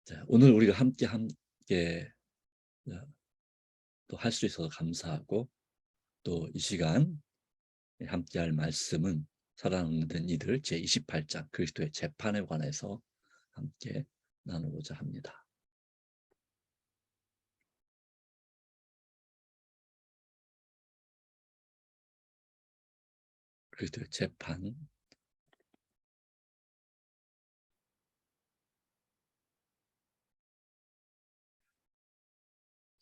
자, 오늘 우리가 함께 또 할 수 있어서 감사하고, 또 이 시간 함께 할 말씀은 살아남는 이들 제28장 그리스도의 재판에 관해서 함께 나누고자 합니다. 그리스도의 재판.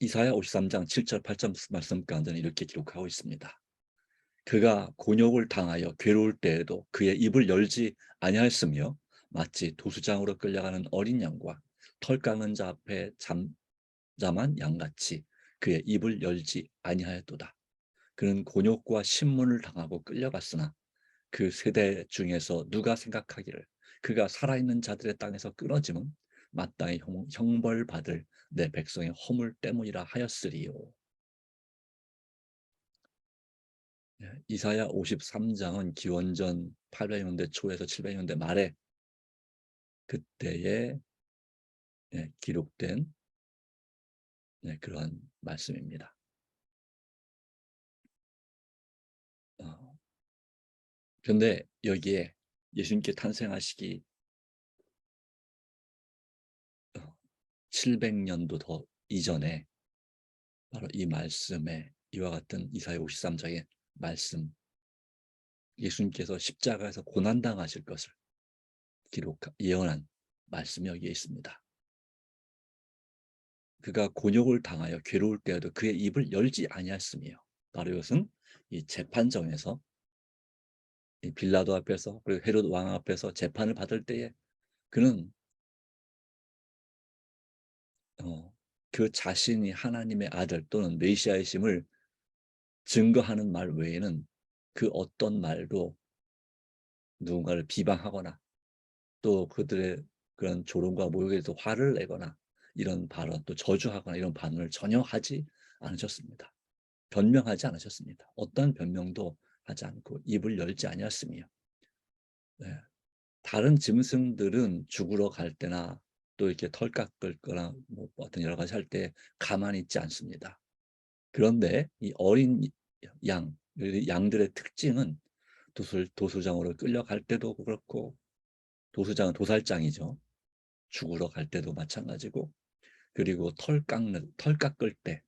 이사야 53장 7절 8절 말씀 가운데는 이렇게 기록하고 있습니다. 그가 곤욕을 당하여 괴로울 때에도 그의 입을 열지 아니하였으며, 마치 도수장으로 끌려가는 어린 양과 털 깎는 자 앞에 잠잠한 양같이 그의 입을 열지 아니하였도다. 그는 곤욕과 신문을 당하고 끌려갔으나 그 세대 중에서 누가 생각하기를 그가 살아있는 자들의 땅에서 끊어짐은 마땅히 형벌받을 내 백성의 허물 때문이라 하였으리요. 이사야 53장은 기원전 800년대 초에서 700년대 말에 그때에 기록된 그런 말씀입니다. 그런데 여기에 예수님께 탄생하시기 700년도 더 이전에 바로 이 말씀에 이와 같은 이사야 53장의 말씀, 예수님께서 십자가에서 고난당하실 것을 예언한 말씀이 여기에 있습니다. 그가 곤욕을 당하여 괴로울 때에도 그의 입을 열지 아니하였으며, 바로 이것은 이 재판정에서 이 빌라도 앞에서 그리고 헤롯 왕 앞에서 재판을 받을 때에 그는 그 자신이 하나님의 아들 또는 메시아이심을 증거하는 말 외에는 그 어떤 말도 누군가를 비방하거나 또 그들의 그런 조롱과 모욕에 대해서 화를 내거나 이런 발언, 또 저주하거나 이런 반응을 전혀 하지 않으셨습니다. 변명하지 않으셨습니다. 어떤 변명도 하지 않고 입을 열지 아니었으며, 다른 짐승들은 죽으러 갈 때나 또 이렇게 털 깎을 거나 뭐 어떤 여러 가지 할 때 가만히 있지 않습니다. 그런데 이 어린 양들의 특징은 도수장으로 끌려갈 때도 그렇고, 도수장은 도살장이죠. 죽으러 갈 때도 마찬가지고, 그리고 털 깎을 때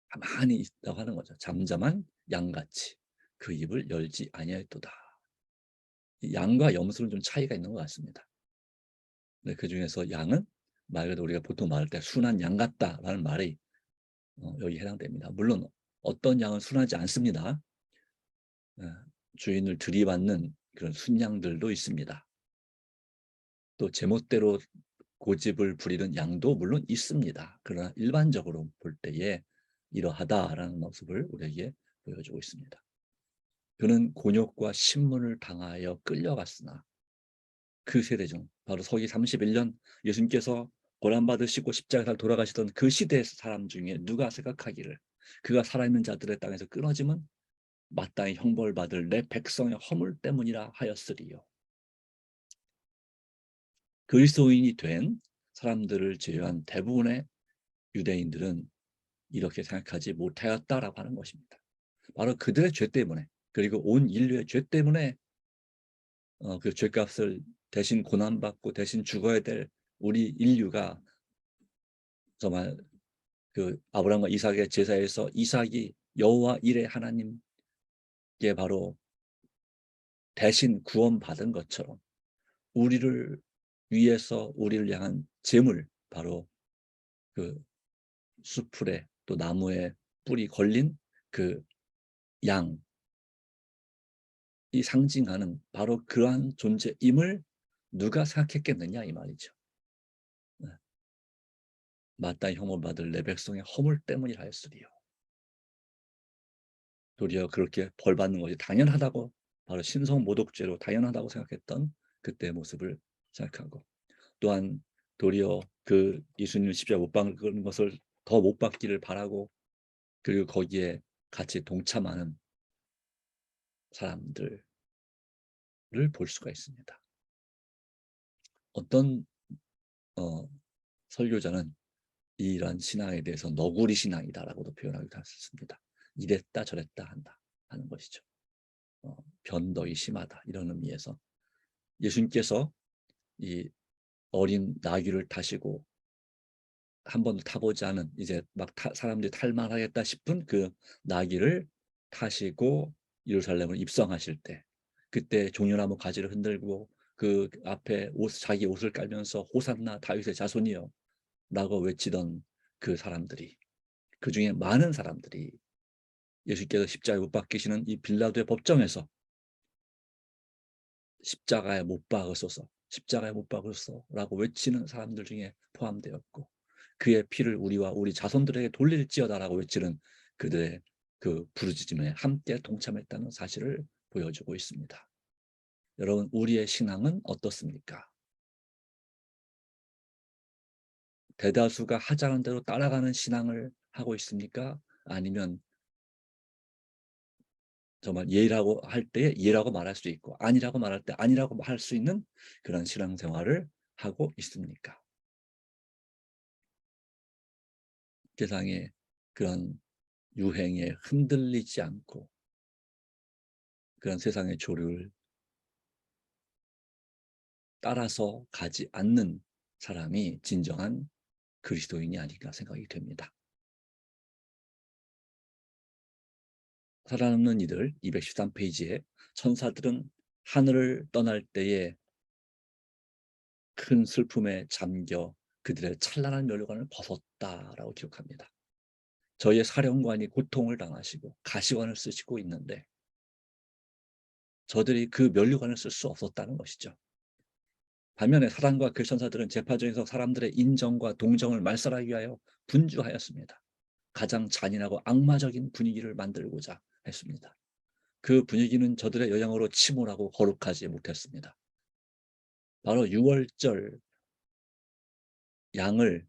가만히 있다고 하는 거죠. 잠잠한 양같이 그 입을 열지 아니하였도다. 양과 염소는 좀 차이가 있는 것 같습니다. 근데 그 중에서 양은 말 그대로 우리가 보통 말할 때 순한 양 같다라는 말이 여기 해당됩니다. 물론 어떤 양은 순하지 않습니다. 주인을 들이받는 그런 순양들도 있습니다. 또 제멋대로 고집을 부리는 양도 물론 있습니다. 그러나 일반적으로 볼 때에 이러하다라는 모습을 우리에게 보여주고 있습니다. 그는 곤욕과 신문을 당하여 끌려갔으나, 그 세대 중 바로 서기 31년 예수님께서 고난받으시고 십자가에 돌아가시던 그 시대의 사람 중에 누가 생각하기를 그가 살아있는 자들의 땅에서 끊어짐은 마땅히 형벌받을 내 백성의 허물 때문이라 하였으리요. 그리스도인이 된 사람들을 제외한 대부분의 유대인들은 이렇게 생각하지 못하였다라고 하는 것입니다. 바로 그들의 죄 때문에, 그리고 온 인류의 죄 때문에 그 죄값을 대신 고난받고 대신 죽어야 될 우리 인류가 정말 그 아브라함과 이삭의 제사에서 이삭이 여호와 이레 하나님께 바로 대신 구원받은 것처럼 우리를 위해서 우리를 향한 제물, 바로 그 수풀에 또 나무에 뿔이 걸린 그 양이 상징하는 바로 그러한 존재임을 누가 생각했겠느냐 이 말이죠. 마땅히 형을 받을 내 백성의 허물 때문이라 했으리요. 도리어 그렇게 벌 받는 것이 당연하다고, 바로 신성모독죄로 당연하다고 생각했던 그때의 모습을 생각하고, 또한 도리어 그 예수님 십자가 못 박는 것을 더 못 받기를 바라고, 그리고 거기에 같이 동참하는 사람들을 볼 수가 있습니다. 어떤 설교자는 이러한 신앙에 대해서 너구리 신앙이다라고도 표현하기도 했습니다. 이랬다 저랬다 한다 하는 것이죠. 변덕이 심하다 이런 의미에서 예수님께서 이 어린 나귀를 타시고 한 번도 타보지 않은 이제 막 사람들이 탈만하겠다 싶은 그 나귀를 타시고 예루살렘을 입성하실 때 그때 종려나무 가지를 흔들고 그 앞에 자기 옷을 깔면서 호산나 다윗의 자손이여 라고 외치던 그 사람들이 그중에 많은 사람들이 예수께서 십자가에 못 박히시는 이 빌라도의 법정에서 십자가에 못 박으소서 십자가에 못 박으소서 라고 외치는 사람들 중에 포함되었고 그의 피를 우리와 우리 자손들에게 돌릴지어다 라고 외치는 그들의 그 부르짖음에 함께 동참했다는 사실을 보여주고 있습니다. 여러분 우리의 신앙은 어떻습니까? 대다수가 하자는 대로 따라가는 신앙을 하고 있습니까? 아니면 정말 예라고 할 때 예라고 말할 수 있고 아니라고 말할 때 아니라고 할 수 있는 그런 신앙생활을 하고 있습니까? 세상의 그런 유행에 흔들리지 않고 그런 세상의 조류를 따라서 가지 않는 사람이 진정한 그리스도인이 아닌가 생각이 됩니다. 살아남는 이들 213페이지에 천사들은 하늘을 떠날 때에 큰 슬픔에 잠겨 그들의 찬란한 면류관을 벗었다라고 기록합니다. 저희의 사령관이 고통을 당하시고 가시관을 쓰시고 있는데 저들이 그 면류관을 쓸 수 없었다는 것이죠. 반면에 사단과 그 천사들은 재판정에서 사람들의 인정과 동정을 말살하기 위하여 분주하였습니다. 가장 잔인하고 악마적인 분위기를 만들고자 했습니다. 그 분위기는 저들의 영향으로 침울하고 거룩하지 못했습니다. 바로 유월절 양을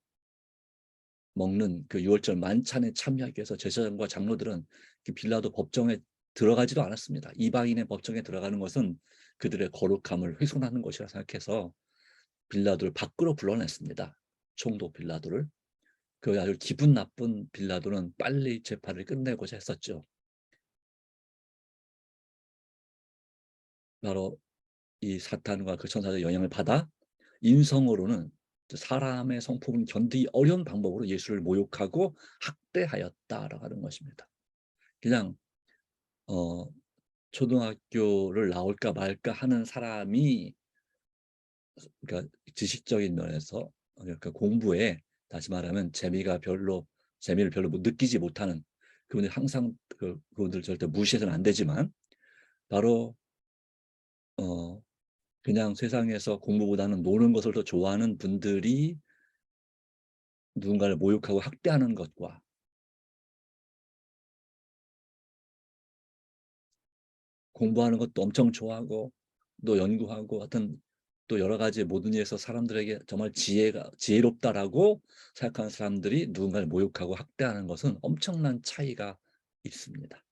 먹는 그 유월절 만찬에 참여하기 위해서 제사장과 장로들은 그 빌라도 법정에 들어가지도 않았습니다. 이방인의 법정에 들어가는 것은 그들의 거룩함을 훼손하는 것이라 생각해서 빌라도를 밖으로 불러냈습니다. 총독 빌라도를. 그 아주 기분 나쁜 빌라도는 빨리 재판을 끝내고자 했었죠. 바로 이 사탄과 그 천사의 영향을 받아 인성으로는 사람의 성품을 견디기 어려운 방법으로 예수를 모욕하고 학대하였다라고 하는 것입니다. 그냥 초등학교를 나올까 말까 하는 사람이 그러니까 지식적인 면에서 그러니까 공부에 다시 말하면 재미를 별로 느끼지 못하는 그분들 항상 그분들 절대 무시해서는 안 되지만 바로 그냥 세상에서 공부보다는 노는 것을 더 좋아하는 분들이 누군가를 모욕하고 학대하는 것과 공부하는 것도 엄청 좋아하고 또 연구하고 하여튼 또 여러 가지 모든 일에서 사람들에게 정말 지혜롭다라고 생각하는 사람들이 누군가를 모욕하고 학대하는 것은 엄청난 차이가 있습니다.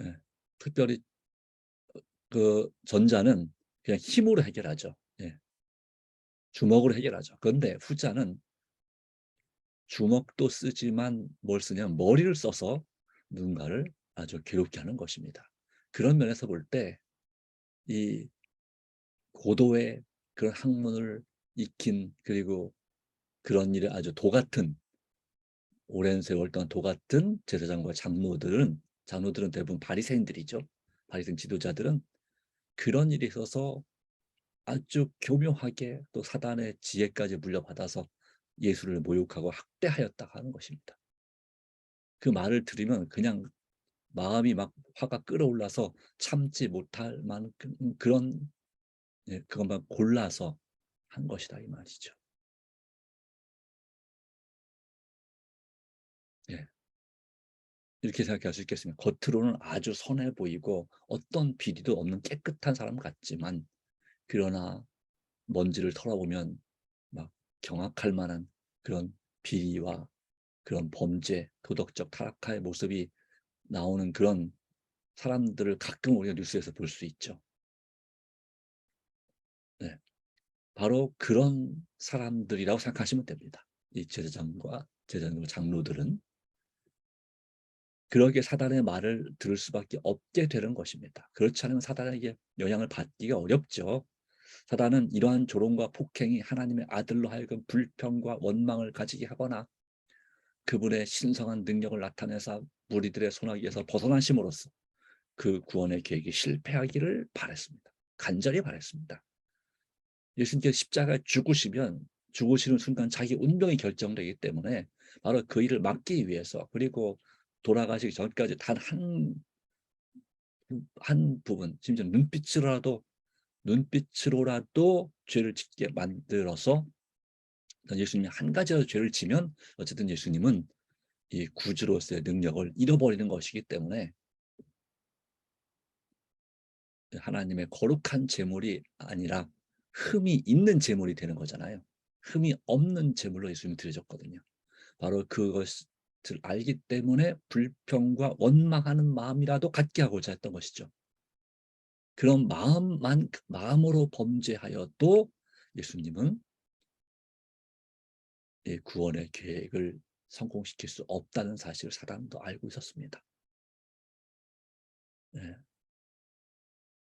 예. 특별히 그 전자는 그냥 힘으로 해결하죠. 예. 주먹으로 해결하죠. 그런데 후자는 주먹도 쓰지만 뭘 쓰냐면 머리를 써서 누군가를 아주 괴롭게 하는 것입니다. 그런 면에서 볼 때 이 고도의 그런 학문을 익힌 그리고 그런 일에 아주 도같은 오랜 세월 동안 도같은 제사장과 장로들은 대부분 바리새인들이죠. 바리새인 지도자들은 그런 일에 있어서 아주 교묘하게 또 사단의 지혜까지 물려받아서 예수를 모욕하고 학대하였다 하는 것입니다. 그 말을 들으면 그냥 마음이 막 화가 끌어올라서 참지 못할 만큼 그런 그것만 골라서 한 것이다 이 말이죠. 예. 이렇게 생각할 수 있겠습니다. 겉으로는 아주 선해 보이고 어떤 비리도 없는 깨끗한 사람 같지만 그러나 먼지를 털어보면 막 경악할 만한 그런 비리와 그런 범죄, 도덕적 타락의 모습이 나오는 그런 사람들을 가끔 우리가 뉴스에서 볼 수 있죠. 네. 바로 그런 사람들이라고 생각하시면 됩니다. 이 제사장과 장로들은 그러기에 사단의 말을 들을 수밖에 없게 되는 것입니다. 그렇지 않으면 사단에게 영향을 받기가 어렵죠. 사단은 이러한 조롱과 폭행이 하나님의 아들로 하여금 불평과 원망을 가지게 하거나 그분의 신성한 능력을 나타내서 무리들의 손아귀에서 벗어나심으로써 그 구원의 계획이 실패하기를 바랬습니다. 간절히 바랬습니다. 예수님께서 십자가에 죽으시는 순간 자기 운명이 결정되기 때문에 바로 그 일을 막기 위해서, 그리고 돌아가시기 전까지 단 한 부분, 심지어 눈빛으로라도 죄를 짓게 만들어서, 예수님이 한 가지라도 죄를 지면 어쨌든 예수님은 이 구주로서의 능력을 잃어버리는 것이기 때문에 하나님의 거룩한 제물이 아니라 흠이 있는 제물이 되는 거잖아요. 흠이 없는 제물로 예수님이 드려졌거든요. 바로 그것을 알기 때문에 불평과 원망하는 마음이라도 갖게 하고자 했던 것이죠. 그런 마음으로 범죄하여도 예수님은 이 구원의 계획을 성공시킬 수 없다는 사실을 사단도 알고 있었습니다. 네.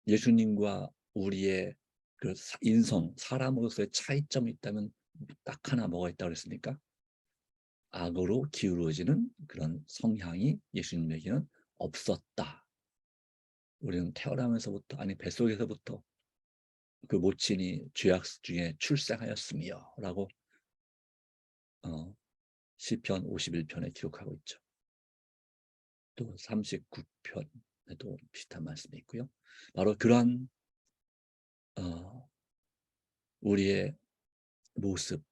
예수님과 우리의 그 사람으로서의 차이점이 있다면 딱 하나 뭐가 있다고 그랬습니까? 악으로 기울어지는 그런 성향이 예수님에게는 없었다. 우리는 태어나면서부터, 아니 뱃속에서부터 그 모친이 죄악 중에 출생하였으며 라고 시편 51편에 기록하고 있죠. 또 39편에도 비슷한 말씀이 있고요. 바로 그러한 우리의 모습,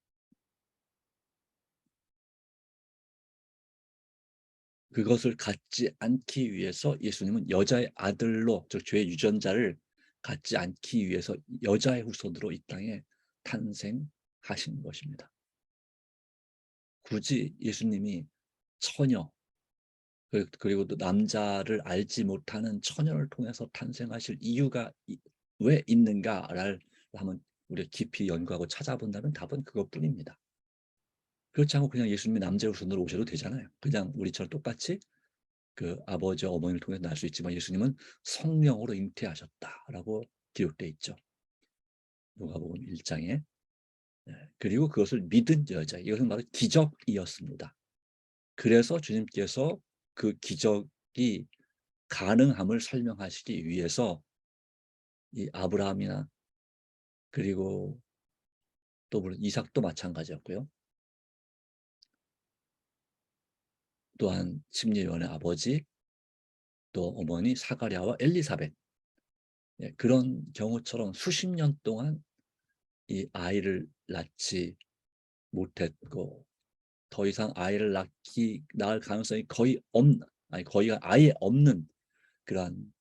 그것을 갖지 않기 위해서 예수님은 여자의 아들로, 즉 죄의 유전자를 갖지 않기 위해서 여자의 후손으로 이 땅에 탄생하신 것입니다. 굳이 예수님이 처녀, 그리고 또 남자를 알지 못하는 처녀를 통해서 탄생하실 이유가 왜 있는가를 한번 우리가 깊이 연구하고 찾아본다면 답은 그것뿐입니다. 그렇지 않고 그냥 예수님이 남자의 후손으로 오셔도 되잖아요. 그냥 우리처럼 똑같이 그 아버지와 어머니를 통해서 날 수 있지만 예수님은 성령으로 잉태하셨다라고 기록되어 있죠. 누가복음 1장에. 그리고 그것을 믿은 여자, 이것은 바로 기적이었습니다. 그래서 주님께서 그 기적이 가능함을 설명하시기 위해서 이 아브라함이나, 그리고 또 물론 이삭도 마찬가지였고요. 또한 심리원의 아버지, 또 어머니 사가랴와 엘리사벳, 그런 경우처럼 수십 년 동안 이 아이를 낳지 못했고 더 이상 아이를 낳을 가능성이 거의 아예 없는 그러한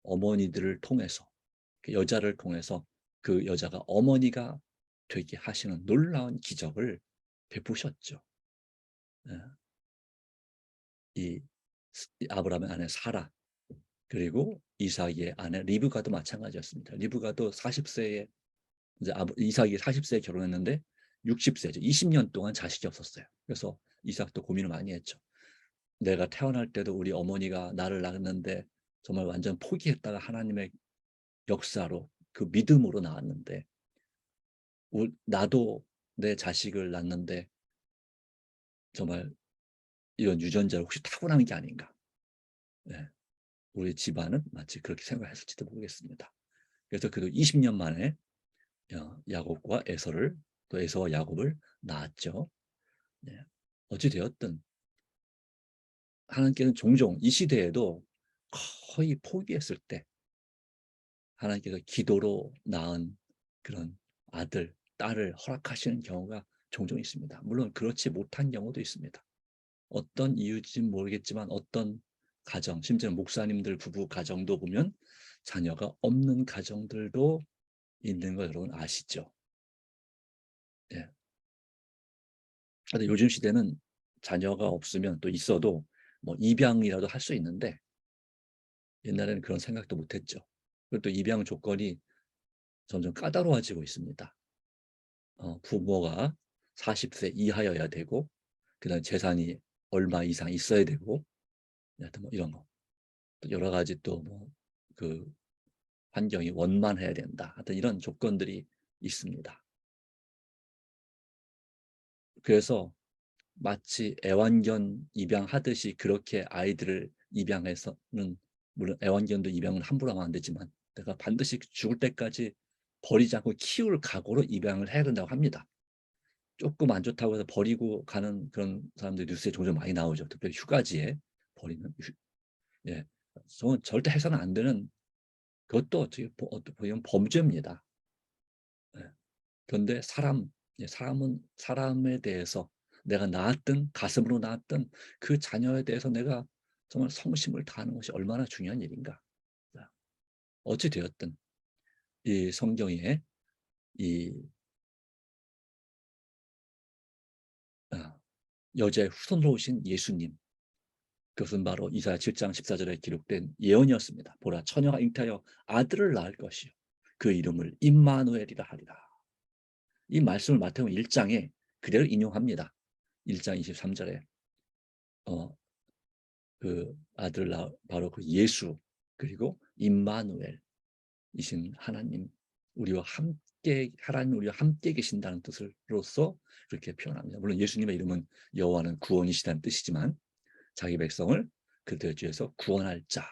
어머니들을 통해서, 그 여자를 통해서 그 여자가 어머니가 되게 하시는 놀라운 기적을 베푸셨죠. 이 아브라함의 아내 사라, 그리고 이삭의 아내 리브가도 마찬가지였습니다. 리브가도 40세에 이제 이삭이 40세에 결혼했는데 60세죠. 20년 동안 자식이 없었어요. 그래서 이삭도 고민을 많이 했죠. 내가 태어날 때도 우리 어머니가 나를 낳았는데 정말 완전 포기했다가 하나님의 역사로 그 믿음으로 낳았는데 나도 내 자식을 낳는데 정말 이런 유전자를 혹시 타고난 게 아닌가. 네. 우리 집안은 마치 그렇게 생각했을지도 모르겠습니다. 그래서 그래도 20년 만에 야곱과 에서를, 또 에서와 야곱을 낳았죠. 네. 어찌되었든 하나님께서는 종종 이 시대에도 거의 포기했을 때 하나님께서 기도로 낳은 그런 아들, 딸을 허락하시는 경우가 종종 있습니다. 물론 그렇지 못한 경우도 있습니다. 어떤 이유인지는 모르겠지만 어떤 가정, 심지어 목사님들 부부 가정도 보면 자녀가 없는 가정들도 있는 거 여러분 아시죠? 예. 근데 요즘 시대는 자녀가 없으면, 또 있어도 뭐 입양이라도 할 수 있는데 옛날에는 그런 생각도 못했죠. 그리고 또 입양 조건이 점점 까다로워지고 있습니다. 부모가 40세 이하여야 되고, 그다음에 재산이 얼마 이상 있어야 되고, 하여튼 뭐 이런 거. 또 여러 가지 또 뭐 그 환경이 원만해야 된다. 하여튼 이런 조건들이 있습니다. 그래서 마치 애완견 입양하듯이 그렇게 아이들을 입양해서는, 물론 애완견도 입양은 함부로 하면 안 되지만, 내가 반드시 죽을 때까지 버리지 않고 키울 각오로 입양을 해야 된다고 합니다. 조금 안 좋다고 해서 버리고 가는 그런 사람들이 뉴스에 종종 많이 나오죠. 특별히 휴가지에 버리는. 예, 저는 절대 해서는 안 되는, 그것도 어떻게 보면 범죄입니다. 예. 그런데 사람은 사람에 대해서, 내가 낳았든 가슴으로 낳았든 그 자녀에 대해서 내가 정말 성심을 다하는 것이 얼마나 중요한 일인가. 어찌 되었든 이 성경에 이 아, 여자의 후손으로 오신 예수님, 그것은 바로 이사야 7장 14절에 기록된 예언이었습니다. 보라, 처녀가 잉태하여 아들을 낳을 것이요 그 이름을 임마누엘이라 하리라. 이 말씀을 마태복음 1장에 그대로 인용합니다. 1장 23절에 그 아들 바로 그 예수, 그리고 임마누엘이신 하나님, 우리와 함께, 하나님 우리와 함께 계신다는 뜻으로서 그렇게 표현합니다. 물론 예수님의 이름은 여호와는 구원이시다는 뜻이지만, 자기 백성을 그들의 죄에서 구원할 자,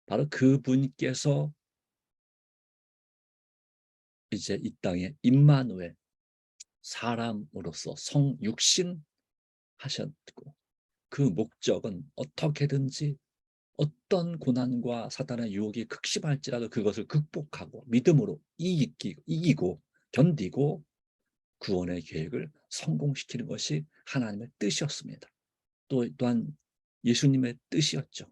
바로 그분께서 이제 이 땅에 임마누엘, 사람으로서 성육신 하셨고, 그 목적은 어떻게든지 어떤 고난과 사단의 유혹이 극심할지라도 그것을 극복하고 믿음으로 이기고 견디고 구원의 계획을 성공시키는 것이 하나님의 뜻이었습니다. 또한 예수님의 뜻이었죠.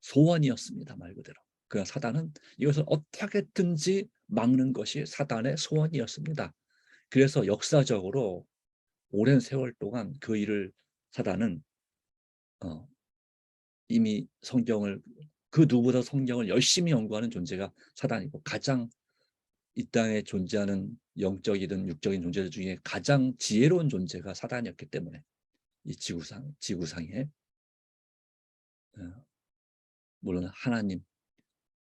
소원이었습니다. 말 그대로. 그러나 사단은 이것을 어떻게든지 막는 것이 사단의 소원이었습니다. 그래서 역사적으로 오랜 세월 동안 그 일을 사단은 어, 이미 성경을, 그 누구보다 성경을 열심히 연구하는 존재가 사단이고, 가장 이 땅에 존재하는 영적이든 육적인 존재들 중에 가장 지혜로운 존재가 사단이었기 때문에, 이 지구상에 물론 하나님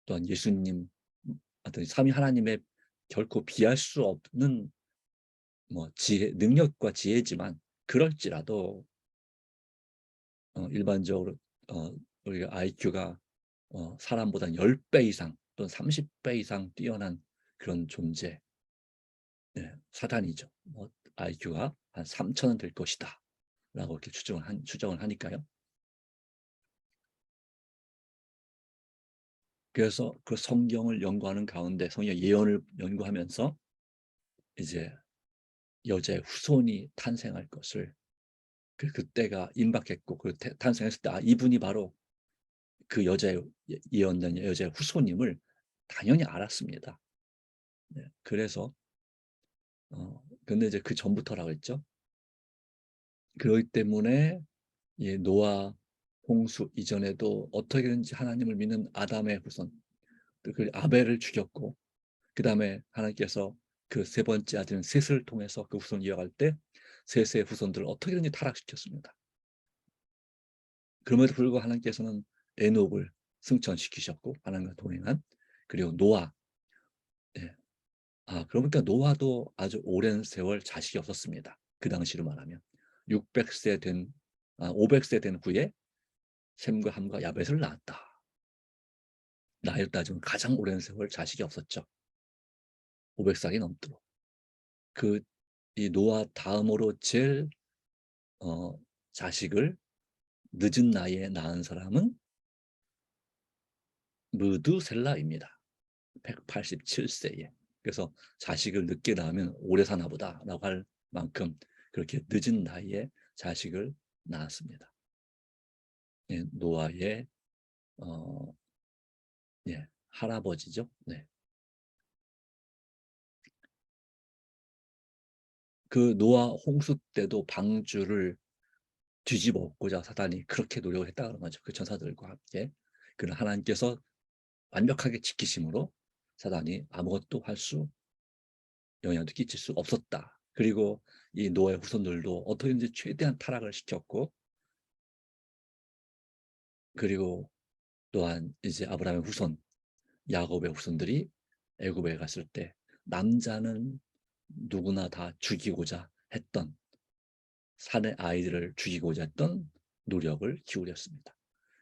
또한 예수님, 어떤 삼위 하나님의 결코 비할 수 없는 뭐 지혜, 능력과 지혜지만, 그럴지라도 일반적으로 우리가 IQ가 사람보다 10배 이상 또는 30배 이상 뛰어난 그런 존재, 네, 사단이죠. 뭐 IQ가 한 3천은 될 것이다 라고 이렇게 추정을 하니까요. 그래서 그 성경을 연구하는 가운데, 성경 예언을 연구하면서 이제 여자의 후손이 탄생할 것을, 그때가 임박했고, 그 탄생했을 때 이분이 바로 그 여자의 예언된 여자의 후손임을 당연히 알았습니다. 네, 그래서 근데 이제 그 전부터라고 했죠. 그렇기 때문에 노아 홍수 이전에도 어떻게든지 하나님을 믿는 아담의 후손, 그 아벨을 죽였고, 그 다음에 하나님께서 그 세 번째 아들인 셋을 통해서 그 후손 이어갈 때 셋의 후손들을 어떻게든지 타락시켰습니다. 그럼에도 불구하고 하나님께서는 에녹을 승천시키셨고, 하나님과 동행한, 그리고 노아, 예. 그러니까 노아도 아주 오랜 세월 자식이 없었습니다. 그 당시로 말하면 600세 된 500세 된 후에 셈과 함과 야벳을 낳았다. 나이로 따지면 가장 오랜 세월 자식이 없었죠. 500살이 넘도록. 이 노아 다음으로 제일 자식을 늦은 나이에 낳은 사람은 무두셀라입니다. 187세에. 그래서 자식을 늦게 낳으면 오래 사나 보다라고 할 만큼 그렇게 늦은 나이에 자식을 낳았습니다. 예, 노아의 할아버지죠. 네. 그 노아 홍수 때도 방주를 뒤집어 엎고자 사단이 그렇게 노력을 했다는 거죠. 그 천사들과 함께. 그는 하나님께서 완벽하게 지키심으로 사단이 아무것도 할 수 영향도 끼칠 수 없었다. 그리고 이 노아의 후손들도 어떻게든지 최대한 타락을 시켰고, 그리고 또한 이제 아브라함의 후손, 야곱의 후손들이 애굽에 갔을 때 남자는 누구나 다 죽이고자 했던, 산의 아이들을 죽이고자 했던 노력을 기울였습니다.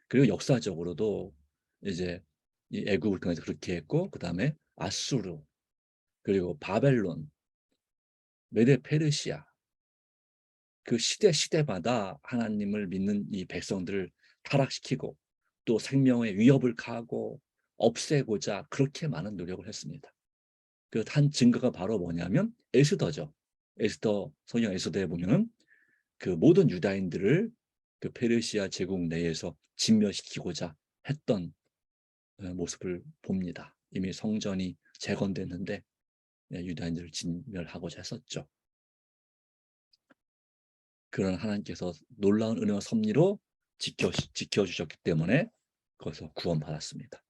그리고 역사적으로도 이제 이 애굽을 통해서 그렇게 했고, 그 다음에 아수르, 그리고 바벨론, 메데 페르시아, 그 시대마다 하나님을 믿는 이 백성들을 타락시키고 또 생명의 위협을 가하고 없애고자 그렇게 많은 노력을 했습니다. 그 한 증거가 바로 뭐냐면 에스더죠. 에스더, 성경 에스더에 보면은 그 모든 유다인들을 그 페르시아 제국 내에서 진멸시키고자 했던 모습을 봅니다. 이미 성전이 재건됐는데 유다인들을 진멸하고자 했었죠. 그런 하나님께서 놀라운 은혜와 섭리로 지켜주셨기 때문에 거기서 구원받았습니다.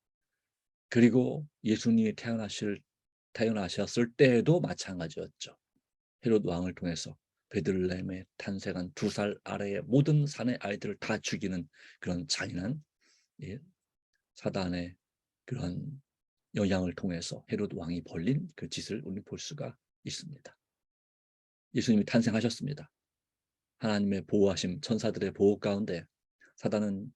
그리고 예수님이 태어나셨을 때에도 마찬가지였죠. 헤롯 왕을 통해서 베들레헴에 탄생한 2살 아래의 모든 산의 아이들을 다 죽이는 그런 잔인한, 예, 사단의 그런 영향을 통해서 헤롯 왕이 벌린 그 짓을 우리 볼 수가 있습니다. 예수님이 탄생하셨습니다. 하나님의 보호하심, 천사들의 보호 가운데 사단은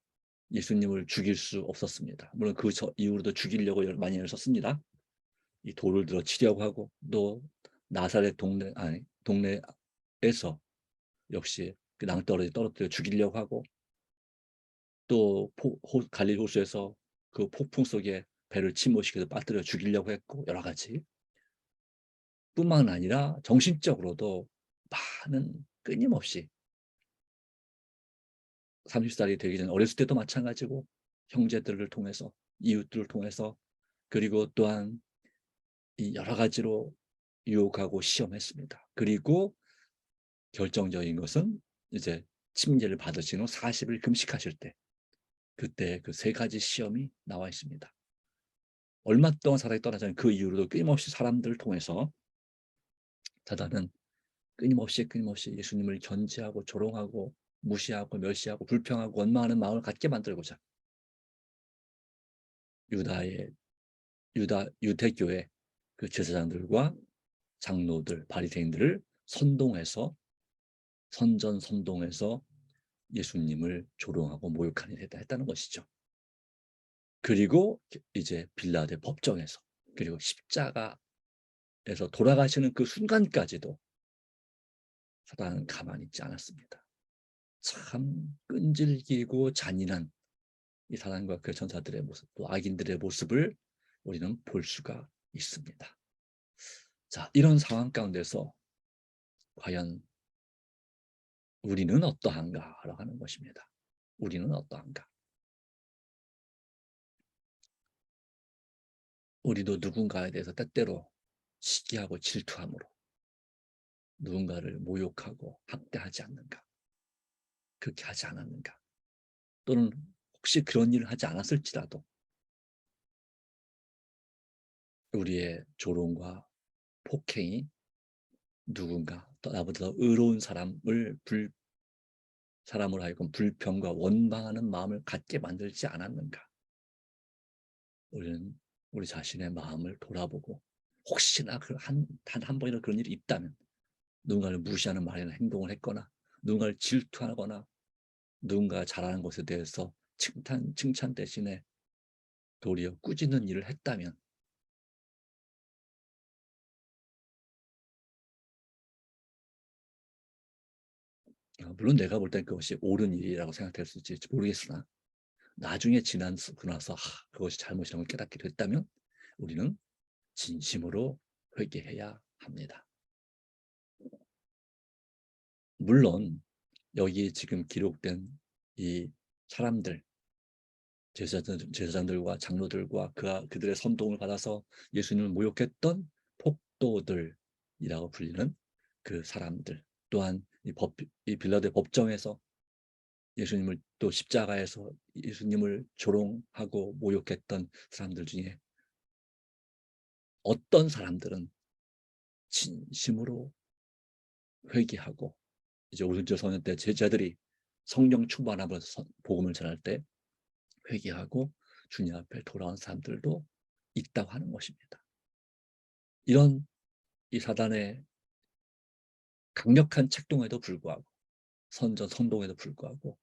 예수님을 죽일 수 없었습니다. 물론 그 이후로도 죽이려고 많이 애를 썼습니다. 이 돌을 들어 치려고 하고, 또 나사렛 동네에서 역시 그 낭떠러지 떨어뜨려 죽이려고 하고, 또 갈릴리 호수에서 그 폭풍 속에 배를 침몰시켜서 빠뜨려 죽이려고 했고, 여러 가지. 뿐만 아니라 정신적으로도 많은, 끊임없이 30살이 되기 전 어렸을 때도 마찬가지고, 형제들을 통해서, 이웃들을 통해서, 그리고 또한 이 여러 가지로 유혹하고 시험했습니다. 그리고 결정적인 것은 이제 침례를 받으신 후 40일 금식하실 때, 그때 그 3가지 시험이 나와 있습니다. 얼마 동안 사단이 떠나자면 그 이후로도 끊임없이 사람들을 통해서 사단은 끊임없이 예수님을 견제하고 조롱하고 무시하고 멸시하고 불평하고 원망하는 마음을 갖게 만들고자 유대교회 그 제사장들과 장로들, 바리새인들을 선동해서 예수님을 조롱하고 모욕하는 일을 했다는 것이죠. 그리고 이제 빌라도의 법정에서, 그리고 십자가에서 돌아가시는 그 순간까지도 사단은 가만히 있지 않았습니다. 참 끈질기고 잔인한 이 사단과 그 전사들의 모습, 또 악인들의 모습을 우리는 볼 수가 있습니다. 자, 이런 상황 가운데서 과연 우리는 어떠한가라고 하는 것입니다. 우리는 어떠한가? 우리도 누군가에 대해서 때때로 시기하고 질투함으로 누군가를 모욕하고 학대하지 않는가? 그렇게 하지 않았는가? 또는 혹시 그런 일을 하지 않았을지라도 우리의 조롱과 폭행이 누군가 또 나보다 더 의로운 사람으로 하여금 불평과 원망하는 마음을 갖게 만들지 않았는가? 우리는 우리 자신의 마음을 돌아보고, 혹시나 단 한 번이라도 그런 일이 있다면, 누군가를 무시하는 말이나 행동을 했거나, 누군가를 질투하거나, 누군가 잘하는 것에 대해서 칭찬 대신에 도리어 꾸짖는 일을 했다면, 물론 내가 볼 땐 그것이 옳은 일이라고 생각될 수 있을지 모르겠으나, 나중에 지나고 나서 그것이 잘못이라는 걸 깨닫게 됐다면 우리는 진심으로 회개해야 합니다. 물론 여기에 지금 기록된 이 사람들, 제사장들과 장로들과 그들의 선동을 받아서 예수님을 모욕했던 폭도들이라고 불리는 그 사람들, 또한 이 빌라도의 법정에서 예수님을, 또 십자가에서 예수님을 조롱하고 모욕했던 사람들 중에 어떤 사람들은 진심으로 회개하고, 이제 오순절 소년 때 제자들이 성령 충만하면서 복음을 전할 때 회개하고 주님 앞에 돌아온 사람들도 있다고 하는 것입니다. 이런 이 사단의 강력한 책동에도 불구하고, 선전 선동에도 불구하고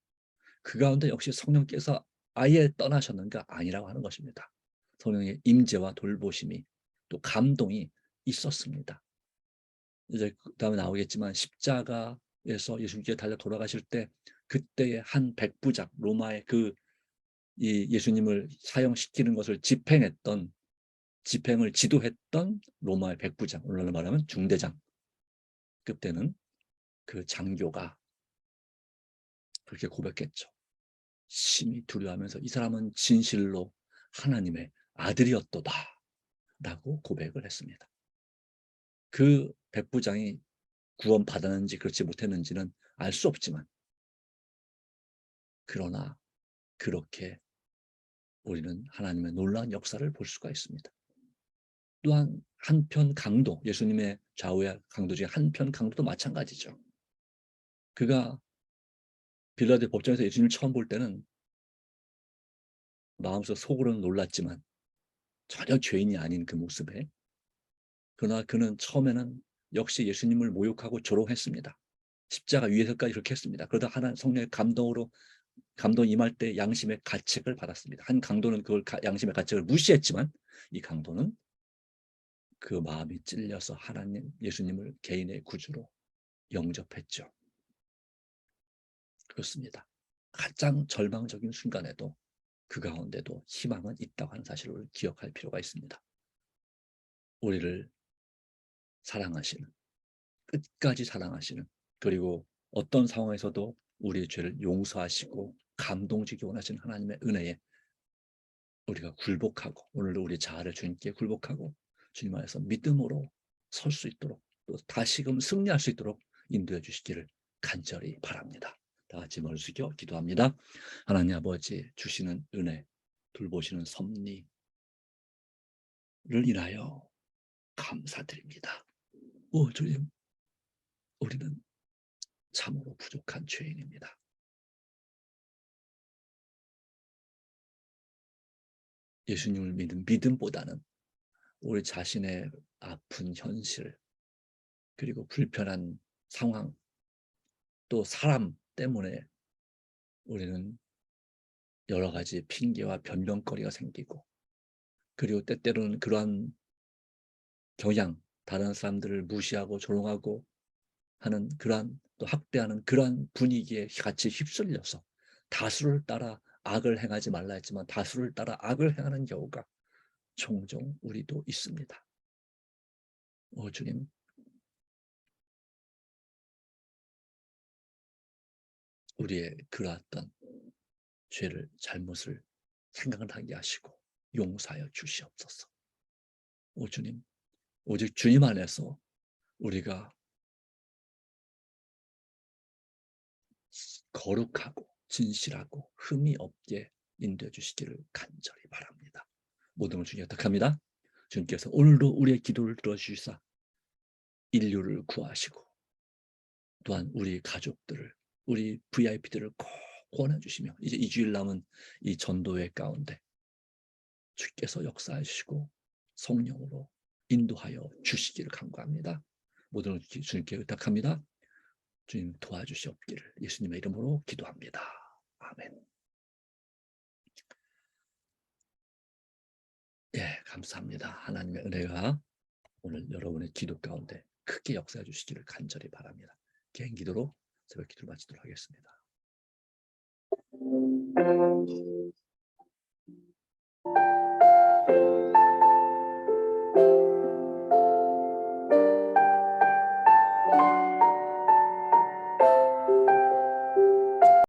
그 가운데 역시 성령께서 아예 떠나셨는가? 아니라고 하는 것입니다. 성령의 임재와 돌보심이, 또 감동이 있었습니다. 이제 그다음에 나오겠지만 십자가에서 예수님께서 달려 돌아가실 때 그때의 한 백부장, 로마의 이 예수님을 사형시키는 것을 집행을 지도했던 로마의 백부장, 오늘날로 말하면 중대장, 그때는 그 장교가 그렇게 고백했죠. 심히 두려워하면서 이 사람은 진실로 하나님의 아들이었도다 라고 고백을 했습니다. 그 백부장이 구원받았는지 그렇지 못했는지는 알 수 없지만, 그러나 그렇게 우리는 하나님의 놀라운 역사를 볼 수가 있습니다. 또한 한편 강도, 예수님의 좌우의 강도 중에 한편 강도도 마찬가지죠. 그가 빌라델 법정에서 예수님을 처음 볼 때는 마음속 속으로는 놀랐지만 전혀 죄인이 아닌 그 모습에, 그러나 그는 처음에는 역시 예수님을 모욕하고 조롱했습니다. 십자가 위에서까지 그렇게 했습니다. 그러다 하나님 성령의 감동 임할 때 양심의 가책을 받았습니다. 한 강도는 그걸 양심의 가책을 무시했지만, 이 강도는 그 마음이 찔려서 하나님 예수님을 개인의 구주로 영접했죠. 그렇습니다. 가장 절망적인 순간에도 그 가운데도 희망은 있다고 하는 사실을 기억할 필요가 있습니다. 우리를 사랑하시는, 끝까지 사랑하시는, 그리고 어떤 상황에서도 우리의 죄를 용서하시고 감동주기 원하시는 하나님의 은혜에 우리가 굴복하고, 오늘도 우리 자아를 주님께 굴복하고 주님 안에서 믿음으로 설 수 있도록, 또 다시금 승리할 수 있도록 인도해 주시기를 간절히 바랍니다. 다 같이 머리 숙여 기도합니다. 하나님 아버지, 주시는 은혜, 돌보시는 섭리를 인하여 감사드립니다. 오 주님, 우리는 참으로 부족한 죄인입니다. 예수님을 믿는 믿음보다는 우리 자신의 아픈 현실, 그리고 불편한 상황, 또 사람 때문에 우리는 여러 가지 핑계와 변명거리가 생기고, 그리고 때때로는 그러한 경향, 다른 사람들을 무시하고 조롱하고 하는 그러한, 또 학대하는 그러한 분위기에 같이 휩쓸려서 다수를 따라 악을 행하지 말라 했지만 다수를 따라 악을 행하는 경우가 종종 우리도 있습니다. 오 주님, 우리의 그러했던 죄를, 잘못을 생각하게 하시고 용서하여 주시옵소서. 오 주님, 오직 주님 안에서 우리가 거룩하고 진실하고 흠이 없게 인도해 주시기를 간절히 바랍니다. 모든 걸 주님 부탁합니다. 주님께서 오늘도 우리의 기도를 들어주시사 인류를 구하시고, 또한 우리 가족들을, 우리 VIP들을 꼭 구원해 주시며, 이제 2주일 남은 이 전도회 가운데 주께서 역사해 주시고 성령으로 인도하여 주시기를 간구합니다. 모든 걸 주님께 부탁합니다. 주님 도와주시옵기를 예수님의 이름으로 기도합니다. 아멘. 예, 감사합니다. 하나님의 은혜가 오늘 여러분의 기도 가운데 크게 역사해 주시기를 간절히 바랍니다. 개인 기도로 새벽 기도를 마치도록 하겠습니다.